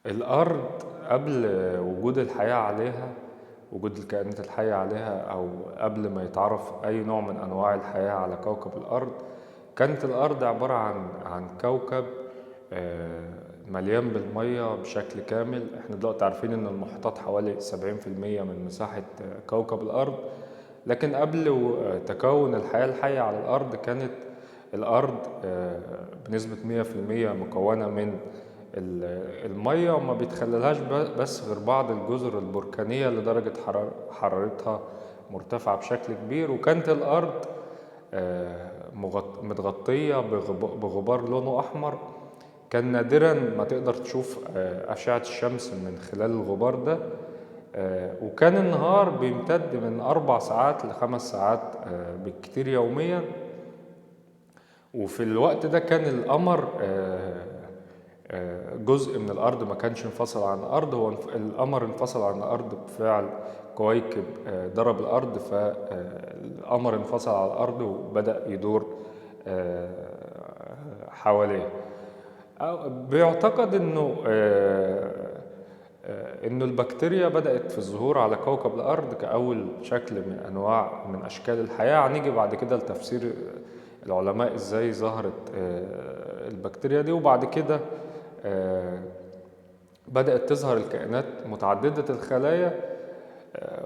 الأرض قبل وجود الحياة عليها، وجود الكائنات الحية عليها، أو قبل ما يتعرف أي نوع من أنواع الحياة على كوكب الأرض، كانت الأرض عبارة عن كوكب مليان بالمية بشكل كامل. احنا دلوقتي عارفين إن المحيطات حوالي 70% من مساحة كوكب الأرض، لكن قبل تكون الحياة الحية على الأرض كانت الأرض بنسبة 100% مكونة من المية، وما بيتخللهاش بس غير بعض الجزر البركانية لدرجة حرارتها مرتفعة بشكل كبير. وكانت الأرض متغطية بغبار لونه أحمر. كان نادرا ما تقدر تشوف أشعة الشمس من خلال الغبار ده. وكان النهار بيمتد من 4 ساعات ل5 ساعات بالكتير يوميا. وفي الوقت ده كان القمر جزء من الأرض، ما كانش انفصل عن الأرض. هو القمر انفصل عن الأرض بفعل كويكب ضرب الأرض، فالقمر انفصل عن الأرض وبدأ يدور حواليه. بيعتقد إنه البكتيريا بدأت في الظهور على كوكب الأرض كأول شكل من أشكال الحياة. هنيجي بعد كده لتفسير العلماء إزاي ظهرت البكتيريا دي، وبعد كده بدأت تظهر الكائنات متعددة الخلايا.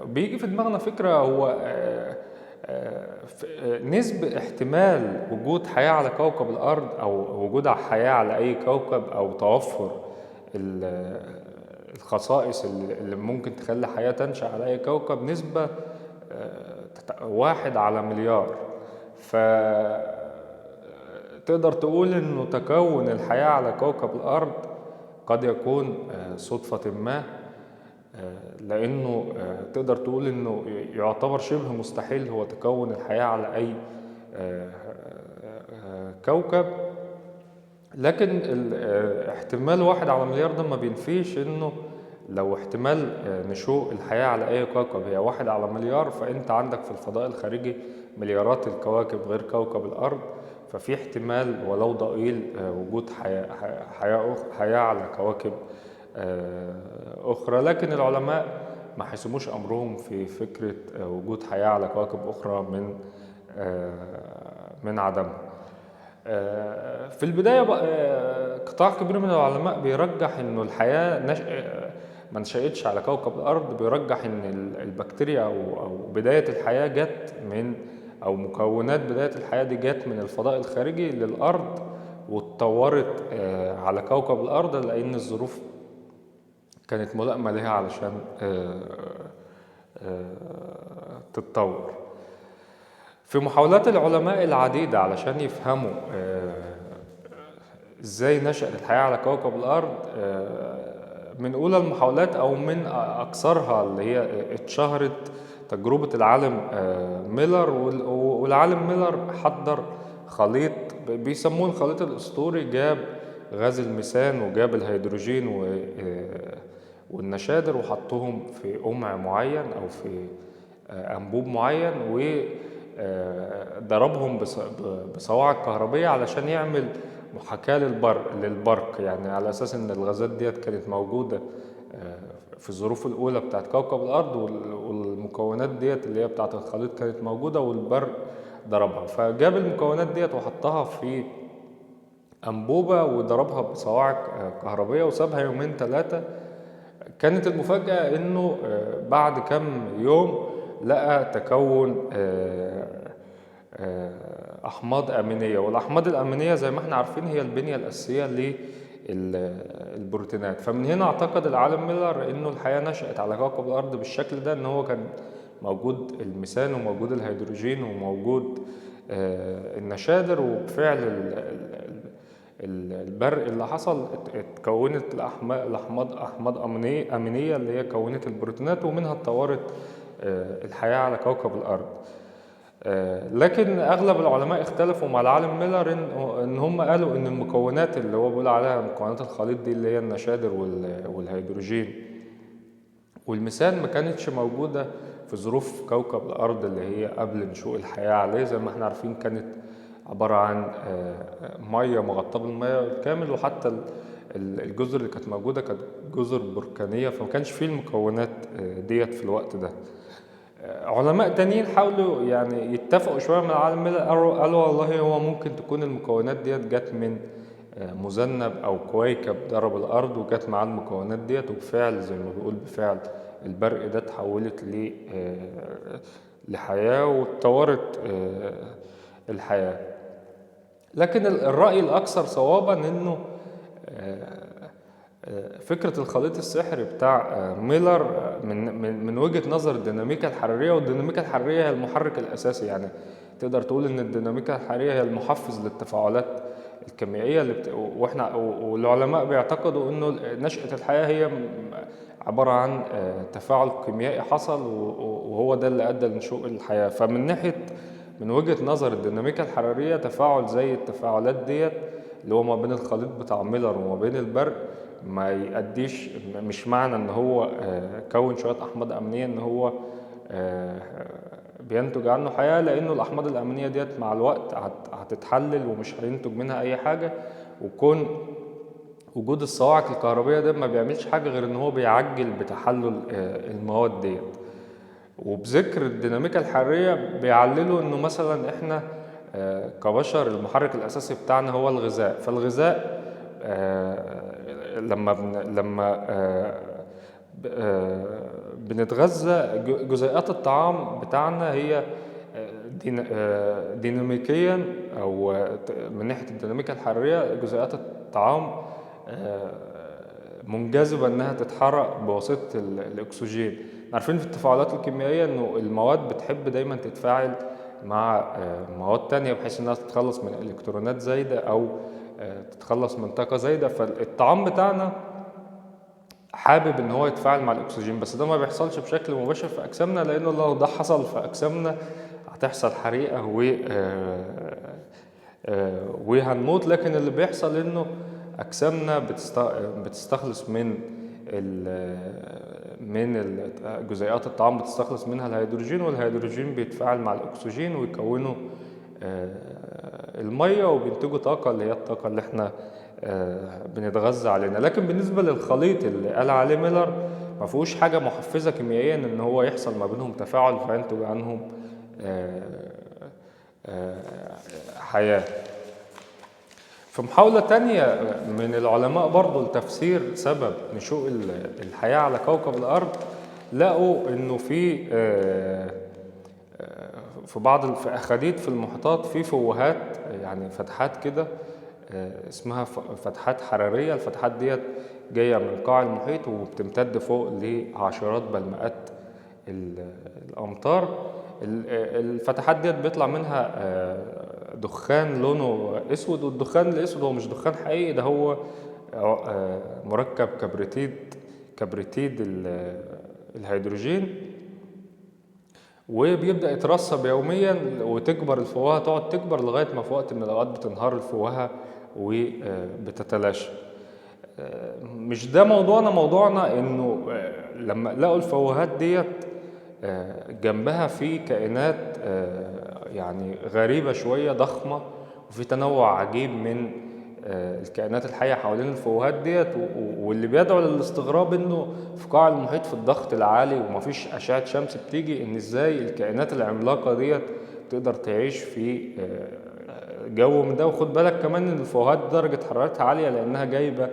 بيجي في دماغنا فكرة، هو نسبة احتمال وجود حياة على كوكب الأرض أو وجود حياة على أي كوكب، أو توفر الخصائص اللي ممكن تخلي حياة تنشأ على أي كوكب، نسبة 1/1,000,000,000. فتقدر تقول إنه تكون الحياة على كوكب الأرض قد يكون صدفة ما، لأنه تقدر تقول إنه يعتبر شبه مستحيل هو تكون الحياة على أي كوكب. لكن احتمال 1/1,000,000 ده ما بينفيش إنه لو احتمال نشوء الحياة على أي كوكب هي 1/1,000,000، فأنت عندك في الفضاء الخارجي مليارات الكواكب غير كوكب الأرض. ففي احتمال ولو ضئيل وجود حياة على كواكب أخرى. لكن العلماء ما حسموش أمرهم في فكرة وجود حياة على كواكب أخرى من عدمها. في البداية قطاع كبير من العلماء بيرجح إنه الحياة ما نشأتش على كوكب الأرض. بيرجح إن البكتيريا أو بداية الحياة جت أو مكونات بداية الحياة دي جت من الفضاء الخارجي للأرض، واتطورت على كوكب الأرض، لأن الظروف كانت ملائمة لها علشان تتطور. في محاولات العلماء العديدة علشان يفهموا ازاي نشأت الحياة على كوكب الأرض، من أولى المحاولات أو من أكثرها اللي هي اتشهرت تجربة العالم ميلر. والعالم ميلر حضر خليط بيسموه الخليط الأسطوري. جاب غاز الميثان وجاب الهيدروجين والنشادر، وحطهم في قمع معين أو في أنبوب معين، وضربهم بصواعق كهربية علشان يعمل محاكاة للبرق، يعني على أساس إن الغازات ديت كانت موجودة في الظروف الأولى بتاعت كوكب الأرض، والمكونات ديت اللي هي بتاعت الخليط كانت موجودة، والبرق ضربها. فجاب المكونات ديت وحطها في أنبوبة وضربها بصواعق كهربية وسابها يومين 3. كانت المفاجأة إنه بعد كم يوم لقى تكون أحماض أمينية. والأحماض الأمينية زي ما احنا عارفين هي البنية الأساسية للبروتينات. فمن هنا اعتقد العالم ميلر إنه الحياة نشأت على كوكب الأرض بالشكل ده، إن هو كان موجود الميثان وموجود الهيدروجين وموجود النشادر. وبفعل البرق اللي حصل اتكونت أحماض أمينية اللي هي كونت البروتينات، ومنها اتطورت الحياة على كوكب الأرض. لكن أغلب العلماء اختلفوا مع العالم ميلر إن هم قالوا إن المكونات اللي هو بيقول عليها مكونات الخليط دي اللي هي النشادر والهيدروجين والميثان ما كانتش موجودة في ظروف كوكب الأرض اللي هي قبل نشوء الحياة عليه. زي ما احنا عارفين كانت عبارة عن مية مغطاة بالمية كامل، وحتى الجزر اللي كانت موجودة كانت جزر بركانية، فما كانش فيه المكونات ديت في الوقت ده. علماء تانيين حاولوا يعني يتفقوا شوية من العالم ميلر، قالوا والله هو ممكن تكون المكونات ديت جت من مذنب أو كويكب ضرب الأرض وجت معاه المكونات ديت، وبفعل زي ما بيقول بفعل البرق ده اتحولت لحياة واتطورت الحياة. لكن الرأي الأكثر صوابا إنه فكرة الخليط السحري بتاع ميلر من وجهة نظر الديناميكا الحرارية، والديناميكا الحرارية هي المحرك الأساسي. يعني تقدر تقول إن الديناميكا الحرارية هي المحفز للتفاعلات الكيميائية والعلماء بيعتقدوا إنه نشأة الحياة هي عبارة عن تفاعل كيميائي حصل، وهو ده اللي أدى لنشوء الحياة. من وجهة نظر الديناميكا الحرارية تفاعل زي التفاعلات ديت اللي هو ما بين الخليط بتاع ميلر وما بين البرق ما يؤديش، مش معنى ان هو كون شوية احماض امينية ان هو بينتج عنه حياة، لانه الاحماض الامينية ديت مع الوقت هتتحلل ومش هينتج منها اي حاجة. وكون وجود الصواعق الكهربية ده ما بيعملش حاجة غير ان هو بيعجل بتحلل المواد ديت. وبذكر الديناميكا الحرارية بيعللوا انه مثلا احنا كبشر المحرك الاساسي بتاعنا هو الغذاء، فالغذاء لما بنتغذى جزيئات الطعام بتاعنا هي ديناميكيا او من ناحية الديناميكا الحرارية جزيئات الطعام منجذبة انها تتحرق بواسطة الاكسجين. عارفين في التفاعلات الكيميائية انه المواد بتحب دايما تتفاعل مع مواد تانية بحيث انها تتخلص من الكترونات زايدة او تتخلص من طاقة زايدة. فالطعام بتاعنا حابب ان هو يتفاعل مع الاكسجين، بس ده ما بيحصلش بشكل مباشر في اجسامنا، لانه لو ده حصل في اجسامنا هتحصل حريقة وهنموت. لكن اللي بيحصل انه اجسامنا بتستخلص من جزيئات الطعام بتستخلص منها الهيدروجين، والهيدروجين بيتفاعل مع الاكسجين ويكونوا الميه وبينتجوا طاقه اللي هي الطاقه اللي احنا بنتغذى علينا. لكن بالنسبه للخليط اللي قال عليه ميلر ما فيهوش حاجه محفزه كيميائيا ان هو يحصل ما بينهم تفاعل فينتج عنهم حياه. في محاولة تانية من العلماء برضو لتفسير سبب نشوء الحياة على كوكب الأرض، لقوا إنه في بعض في أخاديد في المحيطات في فوهات، يعني فتحات كده اسمها فتحات حرارية. الفتحات ديت جاية من قاع المحيط وبتمتد فوق لعشرات بل مئات الأمتار. الفتحات ديت بيطلع منها دخان لونه اسود، والدخان الاسود هو مش دخان حقيقي، ده هو مركب كبريتيد الهيدروجين، وبيبدأ يترسب يوميا وتكبر الفوهة، تقعد تكبر لغاية ما في وقت من الأوقات بتنهار الفوهة وبتتلاشى. مش ده موضوعنا إنه لما لقوا الفوهات ديت جنبها في كائنات يعني غريبة شوية ضخمة، وفي تنوع عجيب من الكائنات الحية حوالين الفوهات ديت، واللي بيدعو للاستغراب انه في قاع المحيط في الضغط العالي ومفيش أشعة شمس بتيجي، ان ازاي الكائنات العملاقة ديت تقدر تعيش في جو من ده. وخد بالك كمان ان الفوهات درجة حرارتها عالية لانها جايبة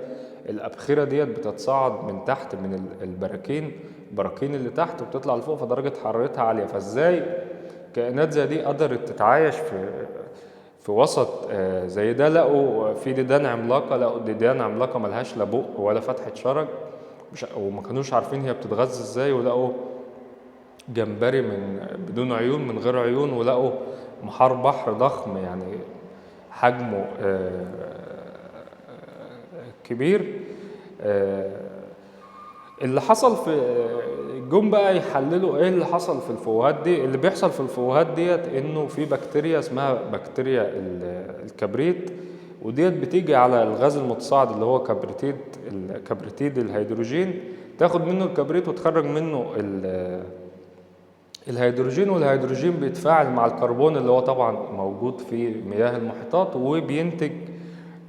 الأبخرة ديت بتتصاعد من تحت من البراكين اللي تحت وبتطلع لفوق، فدرجة حرارتها عالية. فازاي كائنات زي دي قدرت تتعايش في وسط زي ده؟ لقوا في ديدان عملاقة، لقوا ديدان عملاقة ملهاش لا بق ولا فتحة شرج، وما كانوش عارفين هي بتتغذى ازاي. ولقوا جمبري بدون عيون، من غير عيون، ولقوا محار بحر ضخم يعني حجمه كبير. اللي حصل جم بقى يحللوا ايه اللي حصل في الفوهات دي. اللي بيحصل في الفوهات ديت انه في بكتيريا اسمها بكتيريا الكبريت، وديت بتيجي على الغاز المتصاعد اللي هو كبريتيد الهيدروجين، تاخد منه الكبريت وتخرج منه الهيدروجين، والهيدروجين بيتفاعل مع الكربون اللي هو طبعا موجود في مياه المحيطات وبينتج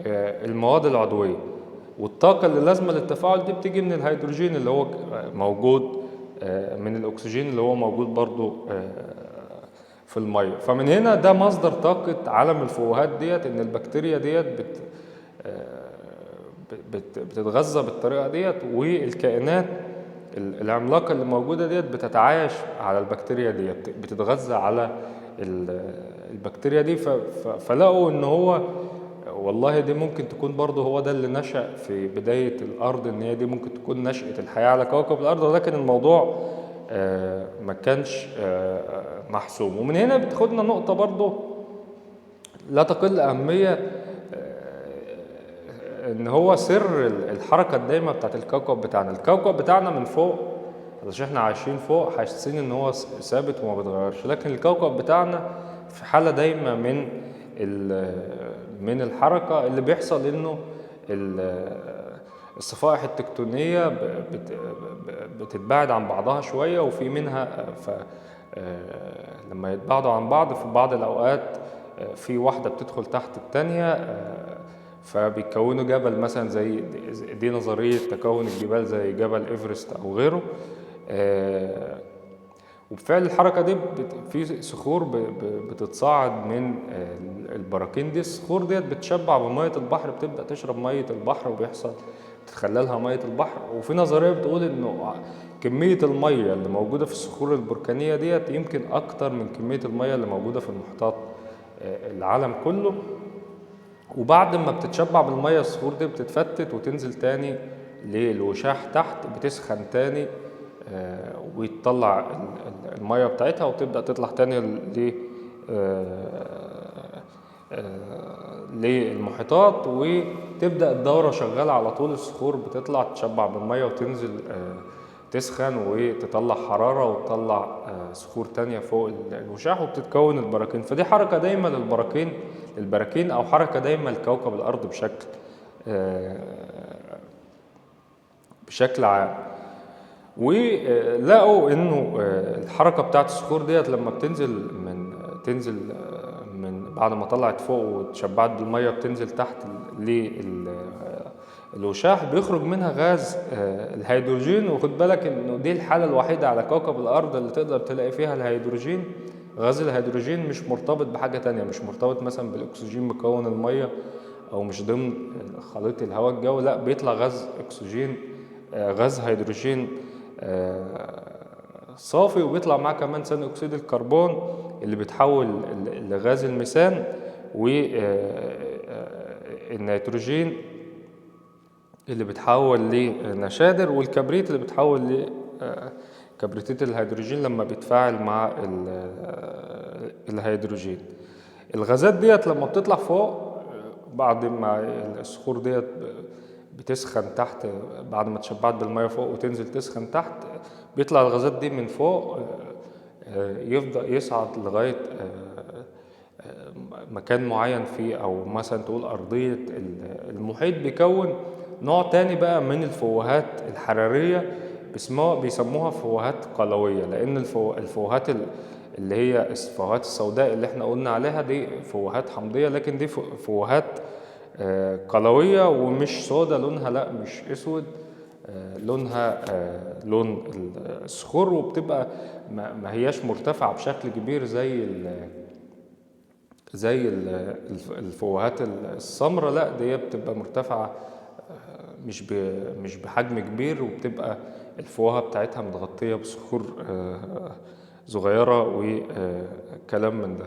المواد العضوية. والطاقة اللي لازمة للتفاعل دي بتيجي من الهيدروجين اللي هو موجود، من الأكسجين اللي هو موجود برضو في المية. فمن هنا ده مصدر طاقة عالم الفوهات ديت، إن البكتيريا ديت بتتغذى بالطريقة ديت، والكائنات العملاقة اللي موجودة ديت بتتعايش على البكتيريا ديت، بتتغذى على البكتيريا دي. فلقوا إن هو والله دي ممكن تكون برضه هو ده اللي نشأ في بداية الأرض، إن هي دي ممكن تكون نشأة الحياة على كوكب الأرض، ولكن الموضوع ما كانش محسوم. ومن هنا بتاخدنا نقطة برضه لا تقل أهمية، إن هو سر الحركة الدايمة بتاعت الكوكب بتاعنا. الكوكب بتاعنا من فوق، علشان احنا عايشين فوق حاسين إن هو ثابت وما بيتغيرش، لكن الكوكب بتاعنا في حالة دايمة من الحركة. اللي بيحصل إنه الصفائح التكتونية بتتباعد عن بعضها شوية، وفي منها لما يتباعدوا عن بعض في بعض الأوقات في واحدة بتدخل تحت التانية، فبيكونوا جبل مثلا زي دي نظرية تكون الجبال زي جبل إيفرست أو غيره. وبفعل الحركة دي في صخور بتتصاعد من البراكين دي. الصخور ديت بتشبع بمية البحر، بتبدأ تشرب مية البحر وبيحصل تتخللها مية البحر. وفي نظرية بتقول إنه كمية المية اللي موجودة في الصخور البركانية ديت يمكن أكتر من كمية المية اللي موجودة في المحيطات العالم كله. وبعد ما بتتشبع بالمية الصخور دي بتتفتت وتنزل تاني للوشاح تحت، بتسخن تاني ويطلع المية بتاعتها وتبدأ تطلع تاني للمحيطات، وتبدأ الدورة شغالة على طول. الصخور بتطلع تشبع بالمية وتنزل تسخن وتطلع حرارة وتطلع صخور تانية فوق الوشاح وبتتكون البراكين. فدي حركة دايما للبراكين أو حركة دايما لكوكب الأرض بشكل عام. ولقوا إنه الحركة بتاعت الصخور ديت لما تنزل من بعد ما طلعت فوق وتشبعت بالمية بتنزل تحت الوشاح، بيخرج منها غاز الهيدروجين. وخد بالك انه دي الحالة الوحيدة على كوكب الارض اللي تقدر تلاقي فيها الهيدروجين. غاز الهيدروجين مش مرتبط بحاجة تانية، مش مرتبط مثلا بالاكسجين مكون المية او مش ضمن خليط الهواء الجوي، لا بيطلع غاز اكسجين، غاز هيدروجين صافي، وبيطلع معاه كمان ثاني اكسيد الكربون اللي بيتحول لغاز الميثان، والنيتروجين اللي بتحول لنشادر، والكبريت اللي بتحول لكبريتات الهيدروجين لما بيتفاعل مع الهيدروجين. الغازات ديت لما بتطلع فوق بعد ما الصخور ديت بتسخن تحت، بعد ما تشبعت بالمية فوق وتنزل تسخن تحت، بيطلع الغازات دي من فوق يفضل يصعد لغاية مكان معين فيه، أو مثلا تقول أرضية المحيط، بيكون نوع تاني بقى من الفوهات الحرارية بيسموها فوهات قلوية، لأن الفوهات اللي هي الفوهات السوداء اللي احنا قلنا عليها دي فوهات حمضية، لكن دي فوهات قلوية ومش سوداء لونها، لا مش اسود، لونها لون الصخور، وبتبقى ما هياش مرتفعة بشكل كبير زي الفوهات السمراء، لا دي بتبقى مرتفعة مش بحجم كبير، وبتبقى الفوهة بتاعتها متغطية بصخور صغيرة وكلام من ده.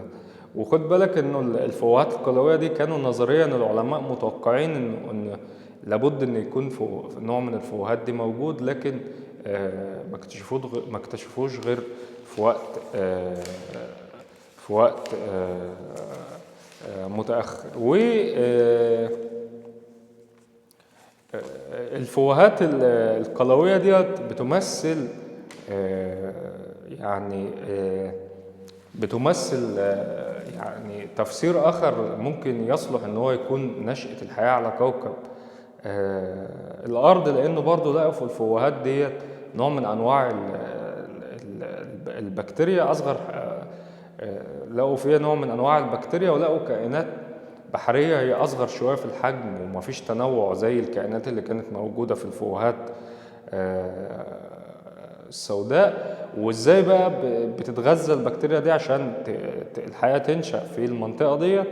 وخد بالك انه الفوهات القلوية دي كانوا نظريا العلماء متوقعين ان لابد ان يكون نوع من الفوهات دي موجود، لكن ما اكتشفوش غير في وقت متأخر. الفوهات القلوية ديت بتمثل يعني تفسير آخر ممكن يصلح ان هو يكون نشأة الحياة على كوكب الأرض، لأنه برضو لقوا في الفوهات ديت نوع من أنواع البكتيريا أصغر، لقوا فيها نوع من أنواع البكتيريا، ولقوا كائنات بحرية هي أصغر شوية في الحجم، ومفيش تنوع زي الكائنات اللي كانت موجودة في الفوهات السوداء. وإزاي بقى بتتغذى البكتيريا دي عشان الحياة تنشأ في المنطقة دي؟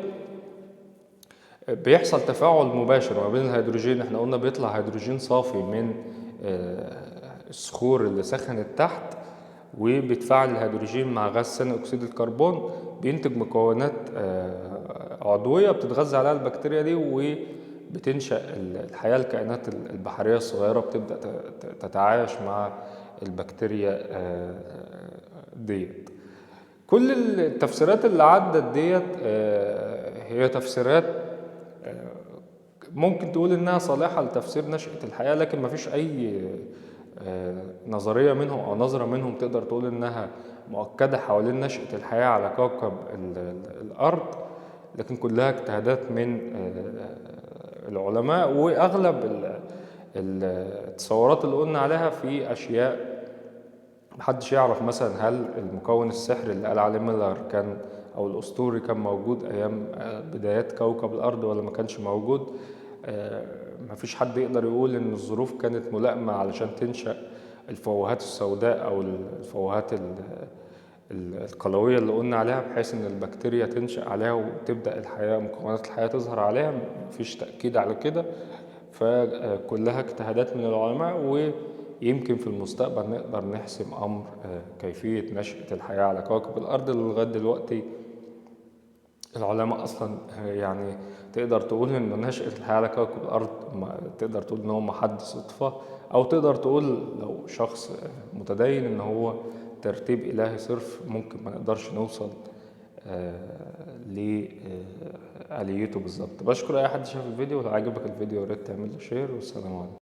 بيحصل تفاعل مباشر ما بين الهيدروجين. احنا قلنا بيطلع هيدروجين صافي من الصخور اللي سخنت تحت، وبيتفاعل الهيدروجين مع غاز ثاني اكسيد الكربون، بينتج مكونات عضوية بتتغذى عليها البكتيريا دي، وبتنشأ الحياة. الكائنات البحرية الصغيرة بتبدأ تتعايش مع البكتيريا ديت. كل التفسيرات اللي عدت ديت هي تفسيرات ممكن تقول انها صالحة لتفسير نشأة الحياة، لكن مفيش اي نظرية منهم او نظرة منهم تقدر تقول انها مؤكدة حوالين نشأة الحياة على كوكب الارض، لكن كلها اجتهادات من العلماء. واغلب التصورات اللي قلنا عليها في اشياء محدش يعرف. مثلا هل المكون السحري اللي قال عليه ميلر كان او الاسطوري كان موجود ايام بدايات كوكب الارض ولا ما كانش موجود؟ مفيش حد يقدر يقول ان الظروف كانت ملائمة علشان تنشأ الفوهات السوداء او الفوهات القلوية اللي قلنا عليها، بحيث ان البكتيريا تنشأ عليها وتبدأ الحياة، مكونات الحياة تظهر عليها. مفيش تأكيد على كده، فكلها اجتهادات من العلماء. ويمكن في المستقبل نقدر نحسم أمر كيفية نشأة الحياة على كوكب الأرض، اللي لغاية دلوقتي العلماء أصلا يعني تقدر تقول إن نشأة الحياة على كوكب الأرض تقدر تقول إن هو محض صدفة، أو تقدر تقول لو شخص متدين إن هو ترتيب إلهي صرف. ممكن ما نقدرش نوصل لآليته بالظبط. بشكر أي حد شاف الفيديو، ولو عجبك الفيديو يا ريت تعمل له شير، والسلام عليكم.